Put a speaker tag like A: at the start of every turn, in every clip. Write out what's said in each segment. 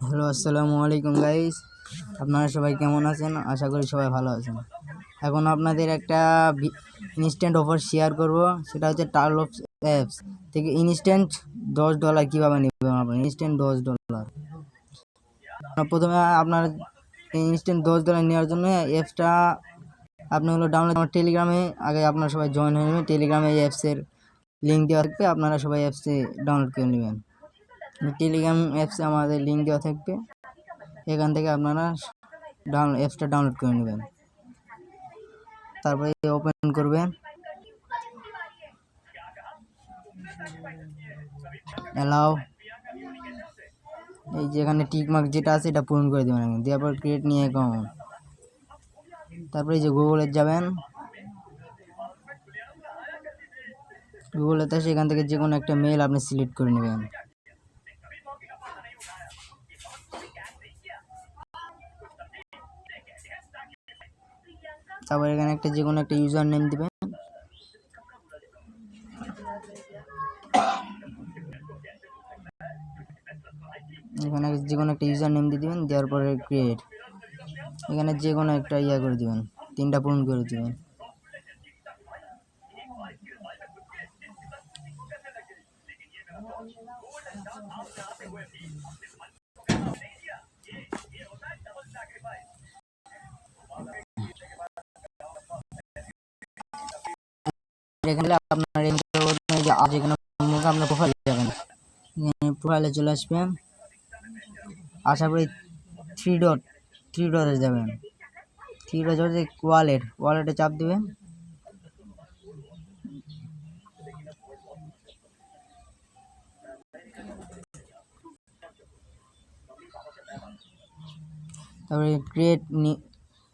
A: Hello, আসসালামু আলাইকুম guys. আপনারা সবাই কেমন আছেন? আশা করি সবাই ভালো আছেন। এখন আপনাদের একটা ইনস্ট্যান্ট অফার শেয়ার করব, সেটা হচ্ছে টার্ল অফ অ্যাপস থেকে ইনস্ট্যান্ট $10 কীভাবে নেবেন। আপনার ইনস্ট্যান্ট $10 প্রথমে আপনার ইনস্ট্যান্ট $10 নেওয়ার জন্য অ্যাপসটা আপনি হলো ডাউনলোড আমার টেলিগ্রামে আগে আপনারা সবাই জয়েন হয়ে নেবেন। টেলিগ্রামে এই অ্যাপসের লিঙ্ক দেওয়া থাকবে, আপনারা সবাই অ্যাপসে ডাউনলোড করে নেবেন। টেলিগ্রাম অ্যাপসে আমাদের লিঙ্ক দেওয়া থাকবে, এখান থেকে আপনারা অ্যাপসটা ডাউনলোড করে নেবেন। তারপরে ওপেন করবেন, অ্যালাউ, এই যে এখানে টিকমার্ক যেটা আছে এটা পূরণ করে দেবেন। দেওয়ার পর ক্রিয়েট নিয়ে অ্যাকাউন্ট, তারপরে এই যে গুগলে যাবেন, গুগলেতে এসে এখান থেকে যে কোনো একটা মেল আপনি সিলেক্ট করে নেবেন। তারপর এখানে একটা যে কোনো একটা ইউজার নেম দিবেন। এখানে যে কোনো একটা ইউজার নেম দিয়ে দিবেন, দেওয়ার পরে ক্রিয়েট, এখানে যে কোনো একটা করে দিবেন, 3টা পূরণ করে দিবেন। এখানে আপনার যেখানে আপনার প্রোফাইলে যাবেন, প্রোফাইলে চলে আসবেন, আশা করি থ্রি ডটে যাবেন। থ্রি ডট হচ্ছে ওয়ালেটে চাপ দিবেন। তারপরে ক্রিয়েট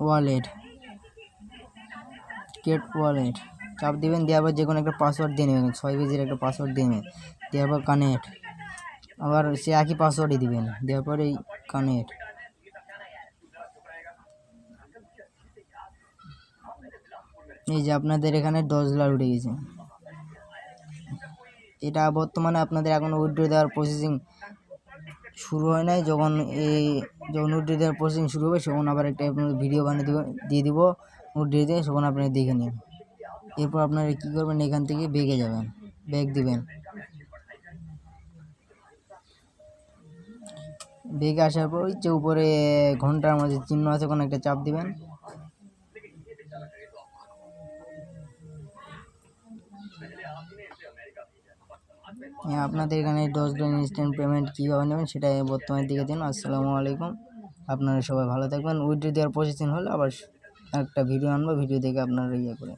A: ওয়ালেট চাপ দিবেন। দেওয়ার পর যে কোনো একটা পাসওয়ার্ড দিয়ে নেবেন, 6 ডিজিটের একটা পাসওয়ার্ড দিয়ে নেবেন। দেওয়ার পর কানেক্ট, আবার সে একই পাসওয়ার্ডই দিবেন। দেওয়ার পর এই কানেক্ট, এই যে আপনাদের এখানে $10 উঠে গেছে। এটা বর্তমানে আপনাদের এখনও উইথড্র দেওয়ার প্রসেসিং শুরু হয় নাই। যখন উইথড্র দেওয়ার প্রসেসিং শুরু হবে, তখন আবার একটা আপনাদের ভিডিও বানিয়ে দিয়ে দিব উইথড্র দিয়ে, তখন আপনারা দেখে নিন। এরপর আপনারা কী করবেন, এখান থেকে ব্যাগে যাবেন, ব্যাগ দিবেন। ব্যাগে আসার পর ওই যে উপরে ঘন্টার মাঝে চিহ্ন আছে, কোনো একটা চাপ দিবেন। আপনাদের এখানে $10 ইনস্ট্যান্ট পেমেন্ট কীভাবে নেবেন সেটা বর্তমানে দিকে দিন। আসসালামু আলাইকুম, আপনারা সবাই ভালো থাকবেন। উইথড্র দেওয়ার প্রসেসিং হলে আবার একটা ভিডিও আনবো, ভিডিও দেখে আপনারা করে